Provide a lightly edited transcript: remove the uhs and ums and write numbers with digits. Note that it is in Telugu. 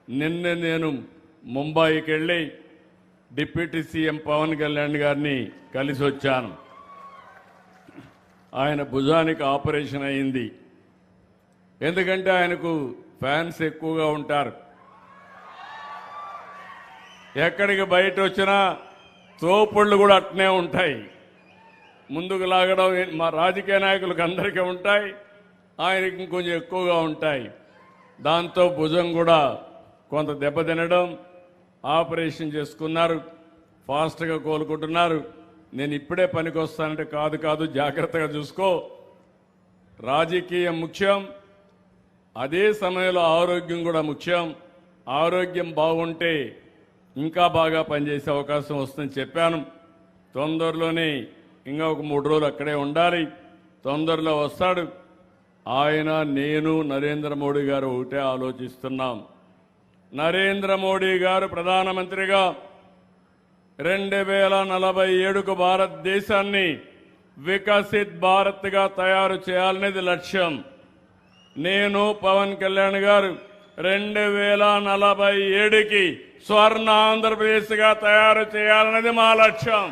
నిన్న నేను ముంబైకి వెళ్ళి డిప్యూటీ సీఎం పవన్ కళ్యాణ్ గారిని కలిసి వచ్చాను. ఆయన భుజానికి ఆపరేషన్ అయింది. ఎందుకంటే ఆయనకు ఫ్యాన్స్ ఎక్కువగా ఉంటారు. ఎక్కడికి బయట వచ్చినా తోపుళ్ళు కూడా అట్నే ఉంటాయి. ముందుకు లాగడం మా రాజకీయ నాయకులకు అందరికీ ఉంటాయి, ఆయనకి ఇంకొంచెం ఎక్కువగా ఉంటాయి. దాంతో భుజం కూడా కొంత దెబ్బతినడం, ఆపరేషన్ చేసుకున్నారు, ఫాస్ట్గా కోలుకుంటున్నారు. నేను ఇప్పుడే పనికి వస్తానంటే కాదు జాగ్రత్తగా చూసుకో, రాజకీయం ముఖ్యం, అదే సమయంలో ఆరోగ్యం కూడా ముఖ్యం. ఆరోగ్యం బాగుంటే ఇంకా బాగా పనిచేసే అవకాశం వస్తుందని చెప్పాను. తొందరలోనే ఇంకా ఒక 3 రోజులు అక్కడే ఉండాలి. తొందరలో వస్తాడు. ఆయన, నేను, నరేంద్ర మోడీ గారు ఒకటే ఆలోచిస్తున్నాం. నరేంద్ర మోడీ గారు ప్రధానమంత్రిగా 2047కు భారతదేశాన్ని వికసిత్ భారత్గా తయారు చేయాలనేది లక్ష్యం. నేను పవన్ కళ్యాణ్ గారు 2047కి స్వర్ణ ఆంధ్రప్రదేశ్గా తయారు చేయాలనేది మా లక్ష్యం.